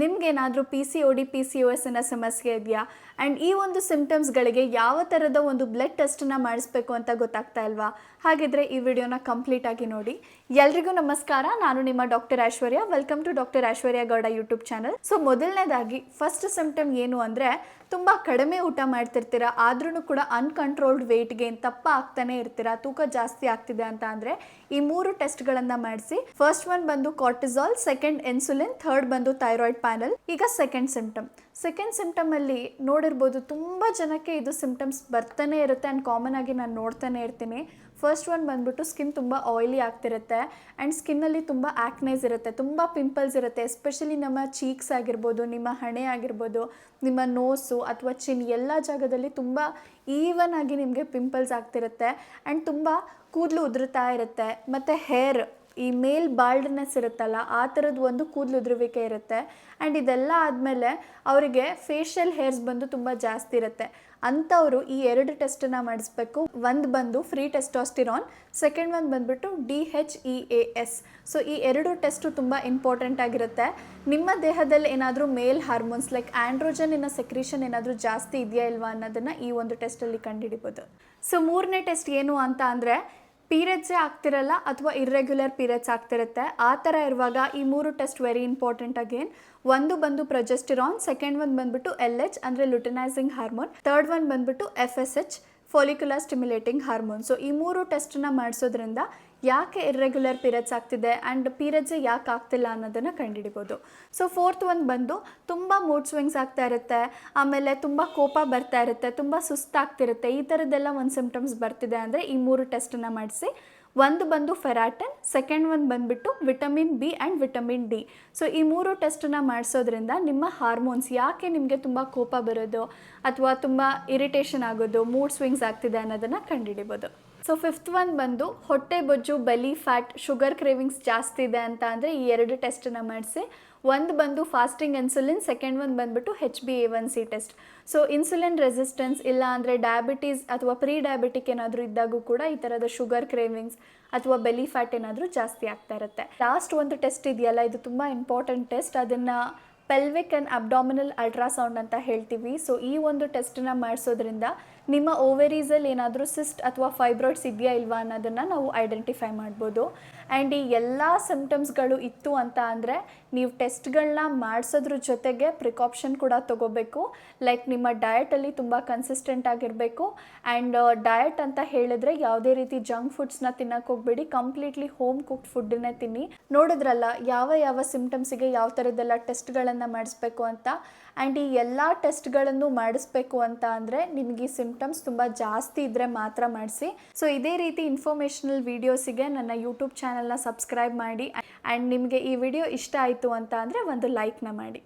ನಿಮಗೇನಾದರೂ PCOD PCOS ಅನ್ನೋ ಸಮಸ್ಯೆ ಇದೆಯಾ ಆ್ಯಂಡ್ ಈ ಒಂದು ಸಿಂಪ್ಟಮ್ಸ್ಗಳಿಗೆ ಯಾವ ಥರದ ಒಂದು ಬ್ಲಡ್ ಟೆಸ್ಟನ್ನು ಮಾಡಿಸ್ಬೇಕು ಅಂತ ಗೊತ್ತಾಗ್ತಾ ಇಲ್ವಾ? ಹಾಗಿದ್ರೆ ಈ ವಿಡಿಯೋನ ಕಂಪ್ಲೀಟಾಗಿ ನೋಡಿ. ಎಲ್ರಿಗೂ ನಮಸ್ಕಾರ, ನಾನು ನಿಮ್ಮ doctor Aishwarya. Welcome to doctor Aishwarya Gowda YouTube channel. So ಮೊದಲನೇದಾಗಿ ಫಸ್ಟ್ ಸಿಂಪ್ಟಮ್ ಏನು ಅಂದರೆ, ತುಂಬ ಕಡಿಮೆ ಊಟ ಮಾಡ್ತಿರ್ತೀರ, ಆದ್ರೂ ಕೂಡ ಅನ್ಕಂಟ್ರೋಲ್ಡ್ ವೆಯ್ಟ್ಗೆ ದಪ್ಪ ಆಗ್ತಾನೆ ಇರ್ತೀರ, ತೂಕ ಜಾಸ್ತಿ ಆಗ್ತಿದೆ ಅಂತ ಅಂದರೆ ಈ 3 ಟೆಸ್ಟ್ಗಳನ್ನು ಮಾಡಿಸಿ. ಫಸ್ಟ್ ಒನ್ ಬಂದು ಕಾರ್ಟಿಸಾಲ್, ಸೆಕೆಂಡ್ ಇನ್ಸುಲಿನ್, ಥರ್ಡ್ ಬಂದು ಥೈರಾಯ್ಡ್ ಪ್ಯಾನಲ್. ಈಗ ಸೆಕೆಂಡ್ ಸಿಂಪ್ಟಮ್ ಅಲ್ಲಿ ನೋಡಿರ್ಬೋದು, ತುಂಬ ಜನಕ್ಕೆ ಇದು ಸಿಂಪ್ಟಮ್ಸ್ ಬರ್ತಾನೆ ಇರುತ್ತೆ ಆ್ಯಂಡ್ ಕಾಮನ್ ಆಗಿ ನಾನು ನೋಡ್ತಾನೆ ಇರ್ತೀನಿ. ಫಸ್ಟ್ ಒನ್ ಬಂದ್ಬಿಟ್ಟು ಸ್ಕಿನ್ ತುಂಬ ಆಯಿಲಿ ಆಗ್ತಿರುತ್ತೆ ಆ್ಯಂಡ್ ಸ್ಕಿನ್ನಲ್ಲಿ ತುಂಬ ಆ್ಯಕ್ನೇಸ್ ಇರುತ್ತೆ, ತುಂಬ ಪಿಂಪಲ್ಸ್ ಇರುತ್ತೆ. ಎಸ್ಪೆಷಲಿ ನಮ್ಮ ಚೀಕ್ಸ್ ಆಗಿರ್ಬೋದು, ನಿಮ್ಮ ಹಣೆ ಆಗಿರ್ಬೋದು, ನಿಮ್ಮ ನೋಸು ಅಥವಾ ಚಿನ್ ಎಲ್ಲ ಜಾಗದಲ್ಲಿ ತುಂಬ ಈವನ್ ಆಗಿ ನಿಮಗೆ ಪಿಂಪಲ್ಸ್ ಆಗ್ತಿರುತ್ತೆ ಆ್ಯಂಡ್ ತುಂಬ ಕೂದಲು ಉದುರುತ್ತಾ ಇರುತ್ತೆ. ಮತ್ತು ಹೇರ್, ಈ ಮೇಲ್ ಬಾಲ್ಡ್ನೆಸ್ ಇರುತ್ತಲ್ಲ, ಆ ಥರದ್ದು ಒಂದು ಕೂದಲು ಉದುರುವಿಕೆ ಇರುತ್ತೆ. ಆ್ಯಂಡ್ ಇದೆಲ್ಲ ಆದಮೇಲೆ ಅವರಿಗೆ ಫೇಶಿಯಲ್ ಹೇರ್ಸ್ ಬಂದು ತುಂಬ ಜಾಸ್ತಿ ಇರುತ್ತೆ. ಅಂಥವರು ಈ 2 ಟೆಸ್ಟನ್ನು ಮಾಡಿಸ್ಬೇಕು. ಒಂದು ಬಂದು ಫ್ರೀ ಟೆಸ್ಟೋಸ್ಟಿರಾನ್, ಸೆಕೆಂಡ್ ಒಂದು ಬಂದುಬಿಟ್ಟು DHEAS. ಸೊ ಈ 2 ಟೆಸ್ಟು ತುಂಬ ಇಂಪಾರ್ಟೆಂಟ್ ಆಗಿರುತ್ತೆ. ನಿಮ್ಮ ದೇಹದಲ್ಲಿ ಏನಾದರೂ ಮೇಲ್ ಹಾರ್ಮೋನ್ಸ್ ಲೈಕ್ ಆ್ಯಂಡ್ರೋಜನ್ ಇನ್ನ ಸೆಕ್ರೀಷನ್ ಏನಾದರೂ ಜಾಸ್ತಿ ಇದೆಯಾ ಇಲ್ವಾ ಅನ್ನೋದನ್ನು ಈ ಒಂದು ಟೆಸ್ಟಲ್ಲಿ ಕಂಡುಹಿಡಿಬೋದು. ಸೊ ಮೂರನೇ ಟೆಸ್ಟ್ ಏನು ಅಂತ ಅಂದರೆ, ಪೀರಿಯಡ್ಸೇ ಆಗ್ತಿರಲ್ಲ ಅಥವಾ ಇರ್ರೆಗ್ಯುಲರ್ ಪೀರಿಯಡ್ಸ್ ಆಗ್ತಿರುತ್ತೆ. ಆ ಥರ ಇರುವಾಗ ಈ 3 ಟೆಸ್ಟ್ ವೆರಿ ಇಂಪಾರ್ಟೆಂಟ್ ಅಗೇನ್. ಒಂದು ಬಂದು ಪ್ರೊಜೆಸ್ಟಿರಾನ್, ಸೆಕೆಂಡ್ ಒಂದು ಬಂದ್ಬಿಟ್ಟು LH ಅಂದರೆ ಲುಟೆನೈಸಿಂಗ್ ಹಾರ್ಮೋನ್, ಥರ್ಡ್ ಒಂದು ಬಂದ್ಬಿಟ್ಟು FSH follicular stimulating hormone. So ಈ 3 ಟೆಸ್ಟನ್ನ ಮಾಡಿಸೋದ್ರಿಂದ ಯಾಕೆ ಇರ್ರೆಗ್ಯುಲರ್ ಪೀರಿಯಡ್ಸ್ ಆಗ್ತಿದೆ ಆ್ಯಂಡ್ ಪೀರಿಯಡ್ಸೇ ಯಾಕೆ ಆಗ್ತಿಲ್ಲ ಅನ್ನೋದನ್ನು ಕಂಡುಹಿಡಿಬೋದು. ಸೊ ಫೋರ್ತ್ ಒಂದು ಬಂದು ತುಂಬ ಮೂಡ್ ಸ್ವಿಂಗ್ಸ್ ಆಗ್ತಾ ಇರುತ್ತೆ, ಆಮೇಲೆ ತುಂಬ ಕೋಪ ಬರ್ತಾ ಇರುತ್ತೆ, ತುಂಬ ಸುಸ್ತಾಗ್ತಿರುತ್ತೆ. ಈ ಥರದ್ದೆಲ್ಲ ಒಂದು ಸಿಂಪ್ಟಮ್ಸ್ ಬರ್ತಿದೆ ಅಂದರೆ ಈ 3 ಟೆಸ್ಟನ್ನು ಮಾಡಿಸಿ. ಒಂದು ಬಂದು ಫೆರಾಟಿನ್, ಸೆಕೆಂಡ್ ಒಂದು ಬಂದುಬಿಟ್ಟು vitamin B and vitamin D. So ಈ 3 ಟೆಸ್ಟನ್ನು ಮಾಡಿಸೋದ್ರಿಂದ ನಿಮ್ಮ ಹಾರ್ಮೋನ್ಸ್ ಯಾಕೆ ನಿಮಗೆ ತುಂಬ ಕೋಪ ಬರೋದು ಅಥವಾ ತುಂಬ ಇರಿಟೇಷನ್ ಆಗೋದು, ಮೂಡ್ ಸ್ವಿಂಗ್ಸ್ ಆಗ್ತಿದೆ ಅನ್ನೋದನ್ನು ಕಂಡುಹಿಡಿಬೋದು. ಸೊ ಫಿಫ್ತ್ ಒನ್ ಬಂದು ಹೊಟ್ಟೆ ಬೊಜ್ಜು, ಬೆಲಿ ಫ್ಯಾಟ್, ಶುಗರ್ ಕ್ರೇವಿಂಗ್ಸ್ ಜಾಸ್ತಿ ಇದೆ ಅಂತ ಅಂದರೆ ಈ 2 ಟೆಸ್ಟನ್ನು ಮಾಡಿಸಿ. ಒಂದು ಬಂದು ಫಾಸ್ಟಿಂಗ್ ಇನ್ಸುಲಿನ್, ಸೆಕೆಂಡ್ ಒಂದು ಬಂದುಬಿಟ್ಟು HbA1c test. So insulin resistance ಇಲ್ಲ ಅಂದರೆ ಡಯಾಬಿಟೀಸ್ ಅಥವಾ ಪ್ರೀ ಡಯಾಬಿಟಿಕ್ ಏನಾದರೂ ಇದ್ದಾಗೂ ಕೂಡ ಈ ಥರದ ಶುಗರ್ ಕ್ರೇವಿಂಗ್ಸ್ ಅಥವಾ ಬೆಲಿ ಫ್ಯಾಟ್ ಏನಾದರೂ ಜಾಸ್ತಿ ಆಗ್ತಾ ಇರುತ್ತೆ. ಲಾಸ್ಟ್ ಒಂದು ಟೆಸ್ಟ್ ಇದೆಯಲ್ಲ, ಇದು ತುಂಬ ಇಂಪಾರ್ಟೆಂಟ್ ಟೆಸ್ಟ್. ಅದನ್ನು ಪೆಲ್ವಿಕ್ ಆ್ಯಂಡ್ ಅಬ್ಡಾಮಿನಲ್ ಅಲ್ಟ್ರಾಸೌಂಡ್ ಅಂತ ಹೇಳ್ತೀವಿ. ಸೊ ಈ ಒಂದು ಟೆಸ್ಟನ್ನು ಮಾಡಿಸೋದ್ರಿಂದ ನಿಮ್ಮ ಓವೆರೀಸಲ್ಲಿ ಏನಾದರೂ ಸಿಸ್ಟ್ ಅಥವಾ ಫೈಬ್ರಾಯ್ಡ್ಸ್ ಇದೆಯಾ ಇಲ್ವಾ ಅನ್ನೋದನ್ನು ನಾವು ಐಡೆಂಟಿಫೈ ಮಾಡ್ಬೋದು. ಆ್ಯಂಡ್ ಈ ಎಲ್ಲ ಸಿಂಪ್ಟಮ್ಸ್ಗಳು ಇತ್ತು ಅಂತ ಅಂದರೆ ನೀವು ಟೆಸ್ಟ್ಗಳನ್ನ ಮಾಡಿಸೋದ್ರ ಜೊತೆಗೆ ಪ್ರಿಕಾಪ್ಷನ್ ಕೂಡ ತೊಗೋಬೇಕು. ಲೈಕ್ ನಿಮ್ಮ ಡಯಟಲ್ಲಿ ತುಂಬ ಕನ್ಸಿಸ್ಟೆಂಟ್ ಆಗಿರಬೇಕು. ಆ್ಯಂಡ್ ಡಯಟ್ ಅಂತ ಹೇಳಿದ್ರೆ ಯಾವುದೇ ರೀತಿ ಜಂಕ್ ಫುಡ್ಸ್ನ ತಿನ್ನಕ್ಕೆ ಹೋಗ್ಬೇಡಿ, ಕಂಪ್ಲೀಟ್ಲಿ ಹೋಮ್ ಕುಕ್ಡ್ ಫುಡ್ಡನ್ನೇ ತಿನ್ನಿ. ನೋಡಿದ್ರಲ್ಲ ಯಾವ ಸಿಂಪ್ಟಮ್ಸಿಗೆ ಯಾವ ಥರದ್ದೆಲ್ಲ ಟೆಸ್ಟ್ಗಳನ್ನು ಮಾಡಿಸ್ಬೇಕು ಅಂತ. ಆ್ಯಂಡ್ ಈ ಎಲ್ಲ ಟೆಸ್ಟ್ಗಳನ್ನು ಮಾಡಿಸ್ಬೇಕು ಅಂತ ಅಂದರೆ ನಿಮಗೆ ಈ ಸಿಂಪ್ಟಮ್ಸ್ ತುಂಬ ಜಾಸ್ತಿ ಇದ್ದರೆ ಮಾತ್ರ ಮಾಡಿಸಿ. ಸೊ ಇದೇ ರೀತಿ ಇನ್ಫಾರ್ಮೇಷನಲ್ ವೀಡಿಯೋಸಿಗೆ ನನ್ನ ಯೂಟ್ಯೂಬ್ ಚಾನಲ್ನ ಸಬ್ಸ್ಕ್ರೈಬ್ ಮಾಡಿ. ಆ್ಯಂಡ್ ನಿಮಗೆ ಈ ವಿಡಿಯೋ ಇಷ್ಟ ಆಯಿತು ಅಂತ ಅಂದರೆ ಒಂದು ಲೈಕ್ನ ಮಾಡಿ.